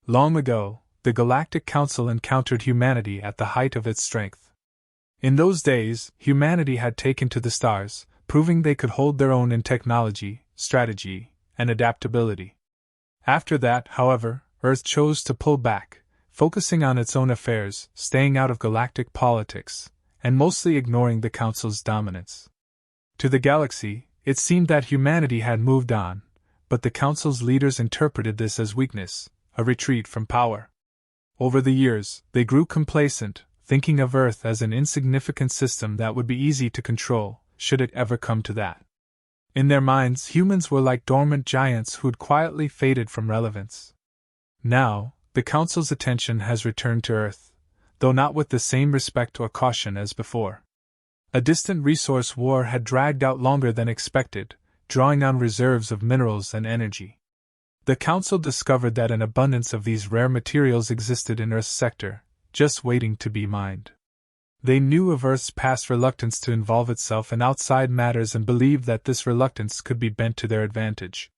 Long ago, the Galactic Council encountered humanity at the height of its strength. In those days, humanity had taken to the stars, proving they could hold their own in technology, strategy, and adaptability. After that, however, Earth chose to pull back, focusing on its own affairs, staying out of galactic politics, and mostly ignoring the Council's dominance. To the galaxy, it seemed that humanity had moved on, but the Council's leaders interpreted this as weakness, a retreat from power. Over the years, they grew complacent, thinking of Earth as an insignificant system that would be easy to control, should it ever come to that. In their minds, humans were like dormant giants who'd quietly faded from relevance. Now, the Council's attention has returned to Earth, though not with the same respect or caution as before. A distant resource war had dragged out longer than expected, drawing on reserves of minerals and energy. The Council discovered that an abundance of these rare materials existed in Earth's sector, just waiting to be mined. They knew of Earth's past reluctance to involve itself in outside matters and believed that this reluctance could be bent to their advantage.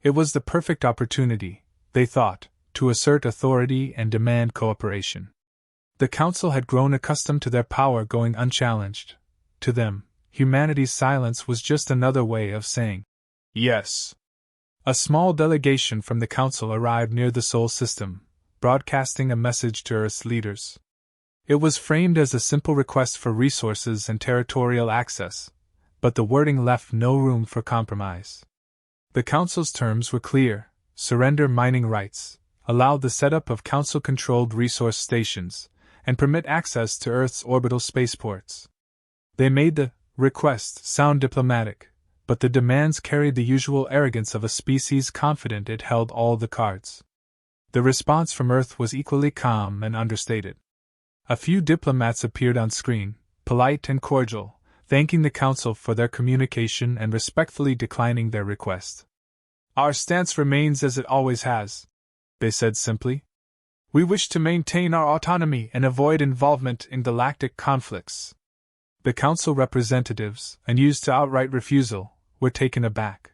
It was the perfect opportunity, they thought, to assert authority and demand cooperation. The Council had grown accustomed to their power going unchallenged. To them, humanity's silence was just another way of saying, yes. A small delegation from the Council arrived near the Sol system, broadcasting a message to Earth's leaders. It was framed as a simple request for resources and territorial access, but the wording left no room for compromise. The Council's terms were clear: surrender mining rights, allow the setup of Council-controlled resource stations, and permit access to Earth's orbital spaceports. They made the request sound diplomatic, but the demands carried the usual arrogance of a species confident it held all the cards. The response from Earth was equally calm and understated. A few diplomats appeared on screen, polite and cordial, thanking the Council for their communication and respectfully declining their request. Our stance remains as it always has, they said simply. We wish to maintain our autonomy and avoid involvement in galactic conflicts. The Council representatives, unused to outright refusal, were taken aback.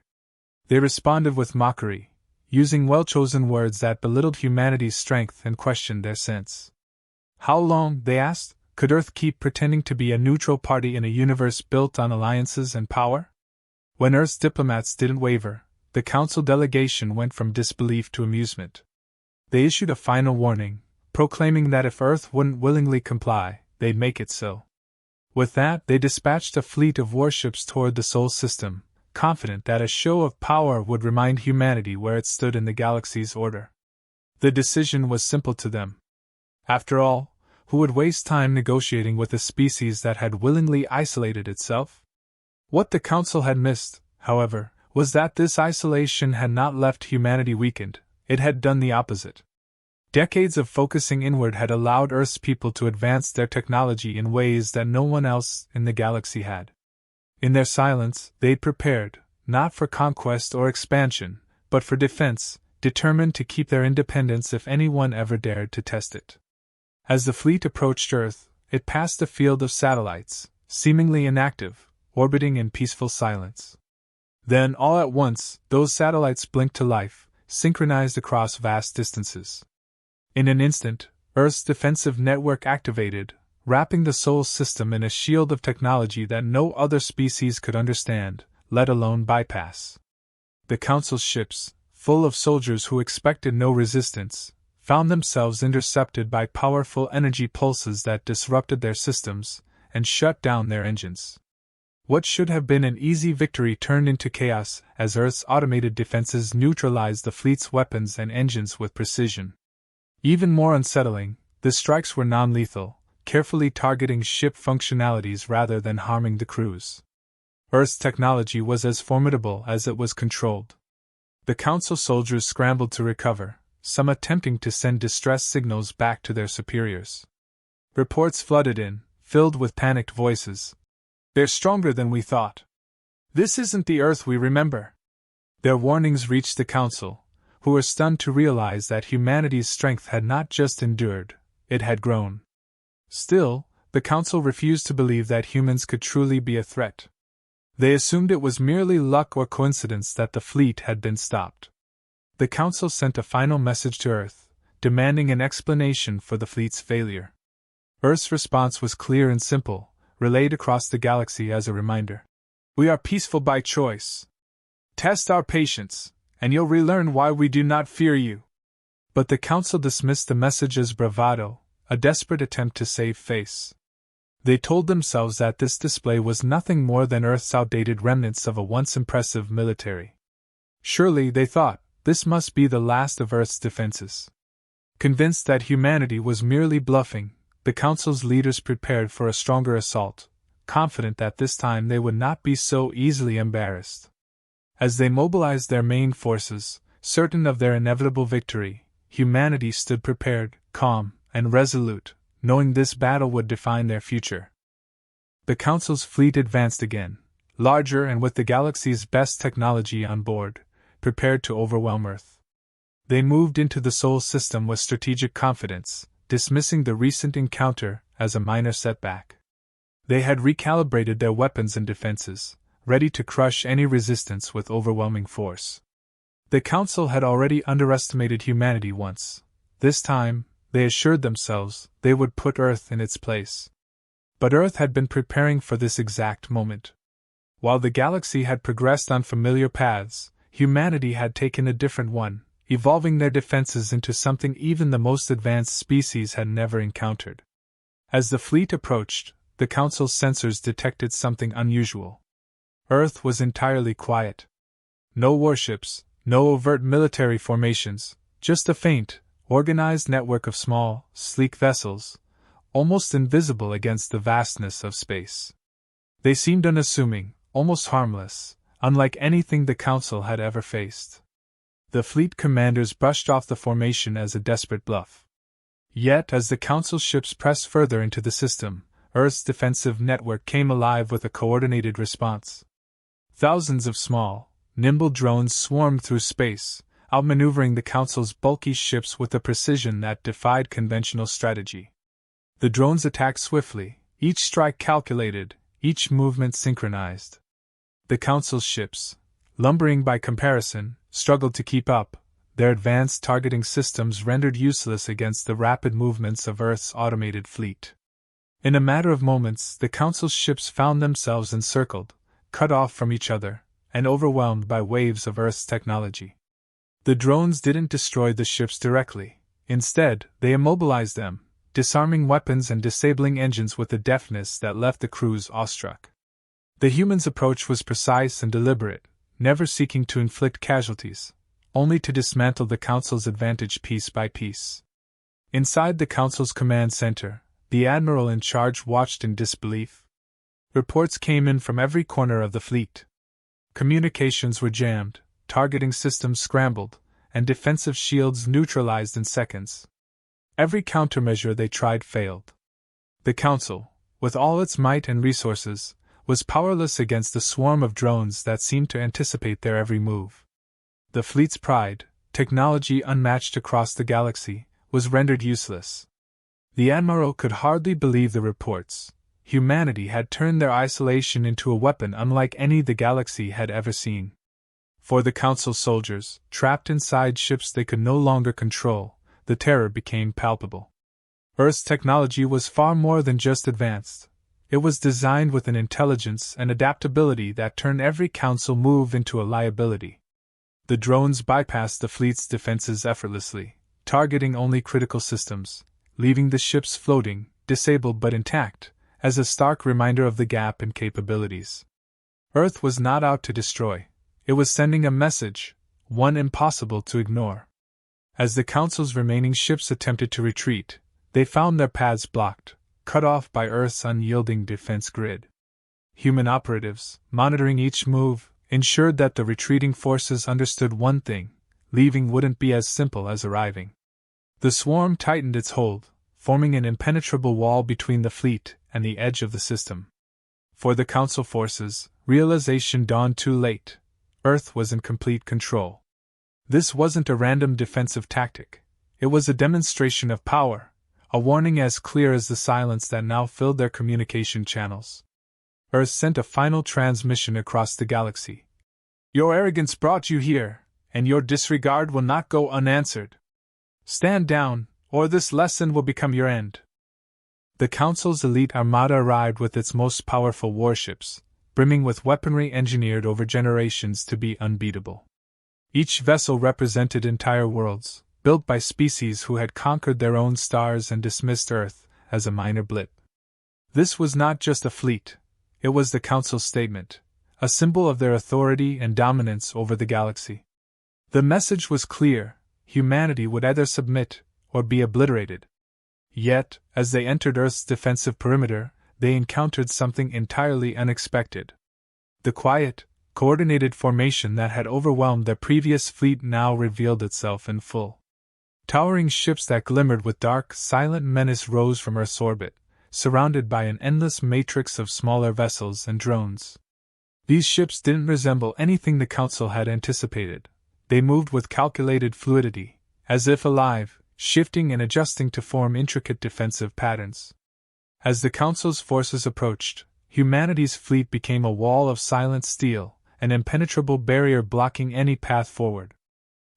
They responded with mockery, using well-chosen words that belittled humanity's strength and questioned their sense. How long, they asked, could Earth keep pretending to be a neutral party in a universe built on alliances and power? When Earth's diplomats didn't waver, the Council delegation went from disbelief to amusement. They issued a final warning, proclaiming that if Earth wouldn't willingly comply, they'd make it so. With that, they dispatched a fleet of warships toward the Sol system, confident that a show of power would remind humanity where it stood in the galaxy's order. The decision was simple to them. After all, who would waste time negotiating with a species that had willingly isolated itself? What the Council had missed, however, was that this isolation had not left humanity weakened, it had done the opposite. Decades of focusing inward had allowed Earth's people to advance their technology in ways that no one else in the galaxy had. In their silence, they'd prepared, not for conquest or expansion, but for defense, determined to keep their independence if anyone ever dared to test it. As the fleet approached Earth, it passed a field of satellites, seemingly inactive, orbiting in peaceful silence. Then, all at once, those satellites blinked to life, synchronized across vast distances. In an instant, Earth's defensive network activated, wrapping the Sol system in a shield of technology that no other species could understand, let alone bypass. The Council's ships, full of soldiers who expected no resistance, found themselves intercepted by powerful energy pulses that disrupted their systems and shut down their engines. What should have been an easy victory turned into chaos as Earth's automated defenses neutralized the fleet's weapons and engines with precision. Even more unsettling, the strikes were non-lethal, carefully targeting ship functionalities rather than harming the crews. Earth's technology was as formidable as it was controlled. The Council soldiers scrambled to recover, some attempting to send distress signals back to their superiors. Reports flooded in, filled with panicked voices. They're stronger than we thought. This isn't the Earth we remember. Their warnings reached the Council, who were stunned to realize that humanity's strength had not just endured, it had grown. Still, the Council refused to believe that humans could truly be a threat. They assumed it was merely luck or coincidence that the fleet had been stopped. The Council sent a final message to Earth, demanding an explanation for the fleet's failure. Earth's response was clear and simple, relayed across the galaxy as a reminder. We are peaceful by choice. Test our patience, and you'll relearn why we do not fear you. But the Council dismissed the message as bravado, a desperate attempt to save face. They told themselves that this display was nothing more than Earth's outdated remnants of a once impressive military. Surely, they thought, this must be the last of Earth's defenses. Convinced that humanity was merely bluffing, the Council's leaders prepared for a stronger assault, confident that this time they would not be so easily embarrassed. As they mobilized their main forces, certain of their inevitable victory, humanity stood prepared, calm, and resolute, knowing this battle would define their future. The Council's fleet advanced again, larger and with the galaxy's best technology on board, prepared to overwhelm Earth. They moved into the Sol system with strategic confidence, dismissing the recent encounter as a minor setback. They had recalibrated their weapons and defenses, ready to crush any resistance with overwhelming force. The Council had already underestimated humanity once. This time, they assured themselves, they would put Earth in its place. But Earth had been preparing for this exact moment. While the galaxy had progressed on familiar paths, humanity had taken a different one, evolving their defenses into something even the most advanced species had never encountered. As the fleet approached, the Council's sensors detected something unusual. Earth was entirely quiet. No warships, no overt military formations, just a faint, organized network of small, sleek vessels, almost invisible against the vastness of space. They seemed unassuming, almost harmless, unlike anything the Council had ever faced. The fleet commanders brushed off the formation as a desperate bluff. Yet, as the Council ships pressed further into the system, Earth's defensive network came alive with a coordinated response. Thousands of small, nimble drones swarmed through space, outmaneuvering the Council's bulky ships with a precision that defied conventional strategy. The drones attacked swiftly, each strike calculated, each movement synchronized. The Council's ships, lumbering by comparison, struggled to keep up, their advanced targeting systems rendered useless against the rapid movements of Earth's automated fleet. In a matter of moments, the Council's ships found themselves encircled, cut off from each other, and overwhelmed by waves of Earth's technology. The drones didn't destroy the ships directly. Instead, they immobilized them, disarming weapons and disabling engines with a deftness that left the crews awestruck. The humans' approach was precise and deliberate, never seeking to inflict casualties, only to dismantle the Council's advantage piece by piece. Inside the Council's command center, the admiral in charge watched in disbelief. Reports came in from every corner of the fleet. Communications were jammed, targeting systems scrambled, and defensive shields neutralized in seconds. Every countermeasure they tried failed. The Council, with all its might and resources, was powerless against the swarm of drones that seemed to anticipate their every move. The fleet's pride, technology unmatched across the galaxy, was rendered useless. The Admiral could hardly believe the reports. Humanity had turned their isolation into a weapon unlike any the galaxy had ever seen. For the Council soldiers, trapped inside ships they could no longer control, the terror became palpable. Earth's technology was far more than just advanced. It was designed with an intelligence and adaptability that turned every Council move into a liability. The drones bypassed the fleet's defenses effortlessly, targeting only critical systems, leaving the ships floating, disabled but intact, as a stark reminder of the gap in capabilities. Earth was not out to destroy. It was sending a message, one impossible to ignore. As the Council's remaining ships attempted to retreat, they found their paths blocked, cut off by Earth's unyielding defense grid. Human operatives, monitoring each move, ensured that the retreating forces understood one thing: leaving wouldn't be as simple as arriving. The swarm tightened its hold, forming an impenetrable wall between the fleet and the edge of the system. For the Council forces, realization dawned too late. Earth was in complete control. This wasn't a random defensive tactic. It was a demonstration of power, a warning as clear as the silence that now filled their communication channels. Earth sent a final transmission across the galaxy. Your arrogance brought you here, and your disregard will not go unanswered. Stand down, or this lesson will become your end. The Council's elite armada arrived with its most powerful warships, brimming with weaponry engineered over generations to be unbeatable. Each vessel represented entire worlds, built by species who had conquered their own stars and dismissed Earth as a minor blip. This was not just a fleet, it was the Council's statement, a symbol of their authority and dominance over the galaxy. The message was clear: humanity would either submit or be obliterated. Yet, as they entered Earth's defensive perimeter, they encountered something entirely unexpected. The quiet, coordinated formation that had overwhelmed their previous fleet now revealed itself in full. Towering ships that glimmered with dark, silent menace rose from Earth's orbit, surrounded by an endless matrix of smaller vessels and drones. These ships didn't resemble anything the Council had anticipated. They moved with calculated fluidity, as if alive, shifting and adjusting to form intricate defensive patterns. As the Council's forces approached, humanity's fleet became a wall of silent steel, an impenetrable barrier blocking any path forward.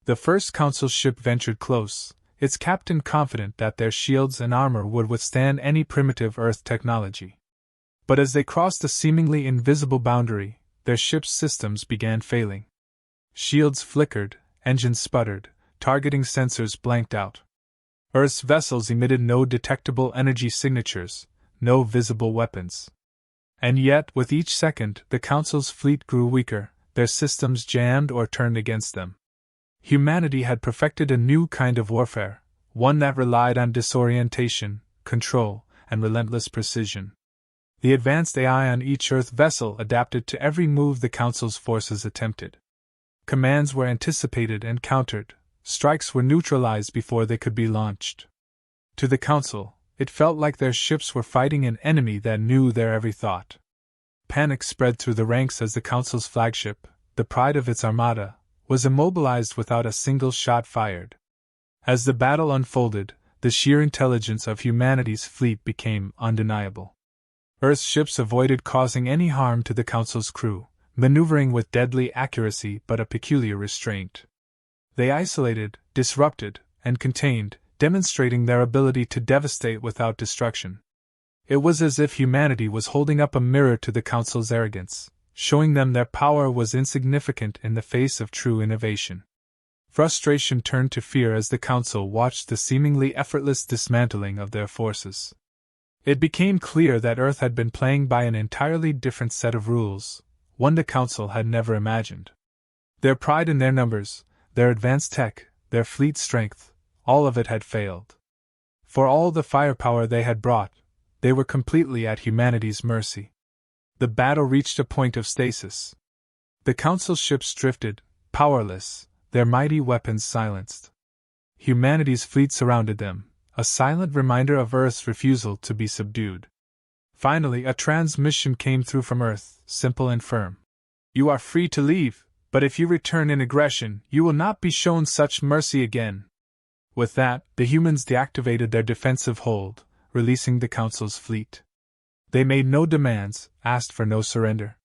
The first Council ship ventured close, its captain confident that their shields and armor would withstand any primitive Earth technology. But as they crossed a seemingly invisible boundary, their ship's systems began failing. Shields flickered, engines sputtered, targeting sensors blanked out. Earth's vessels emitted no detectable energy signatures, no visible weapons. And yet, with each second, the Council's fleet grew weaker, their systems jammed or turned against them. Humanity had perfected a new kind of warfare, one that relied on disorientation, control, and relentless precision. The advanced AI on each Earth vessel adapted to every move the Council's forces attempted. Commands were anticipated and countered, strikes were neutralized before they could be launched. To the Council, it felt like their ships were fighting an enemy that knew their every thought. Panic spread through the ranks as the Council's flagship, the pride of its armada, was immobilized without a single shot fired. As the battle unfolded, the sheer intelligence of humanity's fleet became undeniable. Earth's ships avoided causing any harm to the Council's crew, maneuvering with deadly accuracy but a peculiar restraint. They isolated, disrupted, and contained, demonstrating their ability to devastate without destruction. It was as if humanity was holding up a mirror to the Council's arrogance, showing them their power was insignificant in the face of true innovation. Frustration turned to fear as the Council watched the seemingly effortless dismantling of their forces. It became clear that Earth had been playing by an entirely different set of rules, one the Council had never imagined. Their pride in their numbers, their advanced tech, their fleet strength, all of it had failed. For all the firepower they had brought, they were completely at humanity's mercy. The battle reached a point of stasis. The Council's ships drifted, powerless, their mighty weapons silenced. Humanity's fleet surrounded them, a silent reminder of Earth's refusal to be subdued. Finally, a transmission came through from Earth, simple and firm. "You are free to leave, but if you return in aggression, you will not be shown such mercy again." With that, the humans deactivated their defensive hold, releasing the Council's fleet. They made no demands, asked for no surrender.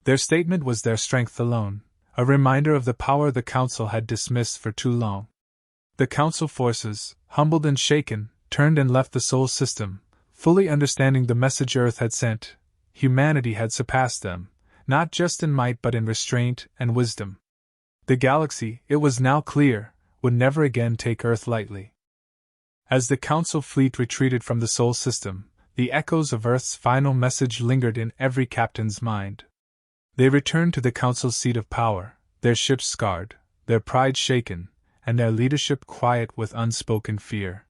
Their statement was their strength alone, a reminder of the power the Council had dismissed for too long. The Council forces, humbled and shaken, turned and left the Sol system, fully understanding the message Earth had sent. Humanity had surpassed them, not just in might but in restraint and wisdom. The galaxy, it was now clear, would never again take Earth lightly. As the Council fleet retreated from the Sol system, the echoes of Earth's final message lingered in every captain's mind. They returned to the Council's seat of power, their ships scarred, their pride shaken, and their leadership quiet with unspoken fear.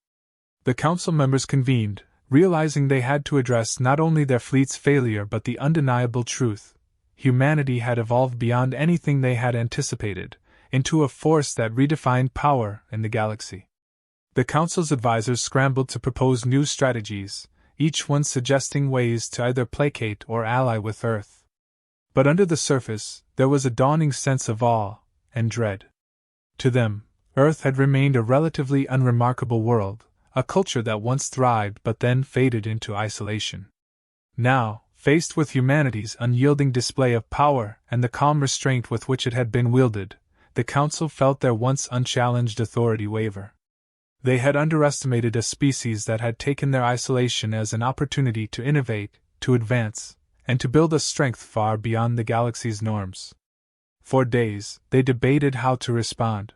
The Council members convened, realizing they had to address not only their fleet's failure but the undeniable truth: humanity had evolved beyond anything they had anticipated, into a force that redefined power in the galaxy. The Council's advisors scrambled to propose new strategies, each one suggesting ways to either placate or ally with Earth. But under the surface, there was a dawning sense of awe and dread. To them, Earth had remained a relatively unremarkable world, a culture that once thrived but then faded into isolation. Now, faced with humanity's unyielding display of power and the calm restraint with which it had been wielded, the Council felt their once unchallenged authority waver. They had underestimated a species that had taken their isolation as an opportunity to innovate, to advance, and to build a strength far beyond the galaxy's norms. For days, they debated how to respond.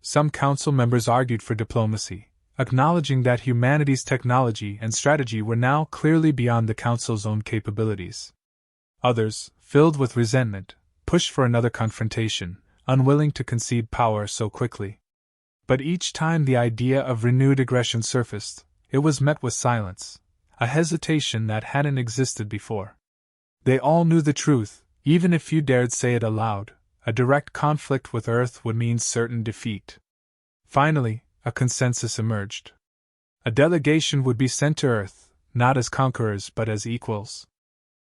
Some council members argued for diplomacy, acknowledging that humanity's technology and strategy were now clearly beyond the council's own capabilities. Others, filled with resentment, pushed for another confrontation, unwilling to concede power so quickly. But each time the idea of renewed aggression surfaced, it was met with silence, a hesitation that hadn't existed before. They all knew the truth, even if few dared say it aloud. A direct conflict with Earth would mean certain defeat. Finally, a consensus emerged. A delegation would be sent to Earth, not as conquerors but as equals.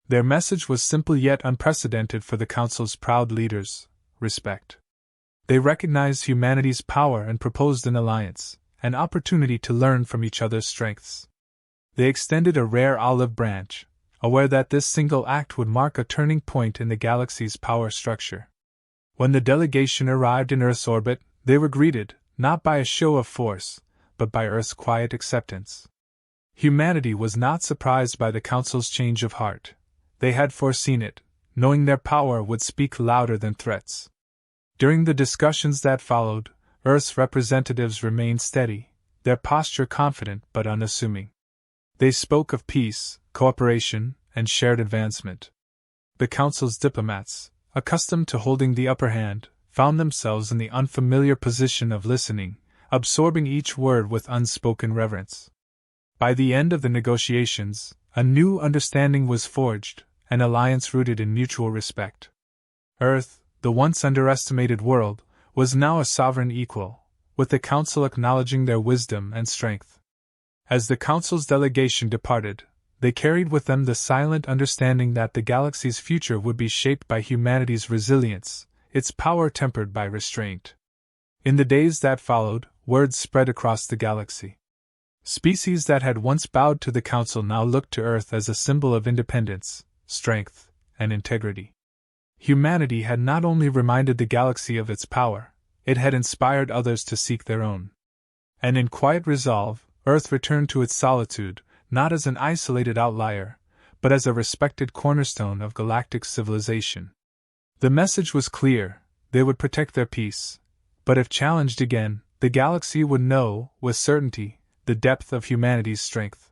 Their message was simple yet unprecedented for the Council's proud leaders: respect. They recognized humanity's power and proposed an alliance, an opportunity to learn from each other's strengths. They extended a rare olive branch, aware that this single act would mark a turning point in the galaxy's power structure. When the delegation arrived in Earth's orbit, they were greeted, not by a show of force, but by Earth's quiet acceptance. Humanity was not surprised by the Council's change of heart. They had foreseen it, knowing their power would speak louder than threats. During the discussions that followed, Earth's representatives remained steady, their posture confident but unassuming. They spoke of peace, cooperation, and shared advancement. The Council's diplomats, accustomed to holding the upper hand, found themselves in the unfamiliar position of listening, absorbing each word with unspoken reverence. By the end of the negotiations, a new understanding was forged, an alliance rooted in mutual respect. Earth, the once underestimated world, was now a sovereign equal, with the Council acknowledging their wisdom and strength. As the Council's delegation departed, they carried with them the silent understanding that the galaxy's future would be shaped by humanity's resilience, its power tempered by restraint. In the days that followed, word spread across the galaxy. Species that had once bowed to the Council now looked to Earth as a symbol of independence, strength, and integrity. Humanity had not only reminded the galaxy of its power, it had inspired others to seek their own. And in quiet resolve, Earth returned to its solitude, not as an isolated outlier, but as a respected cornerstone of galactic civilization. The message was clear: they would protect their peace, but if challenged again, the galaxy would know, with certainty, the depth of humanity's strength.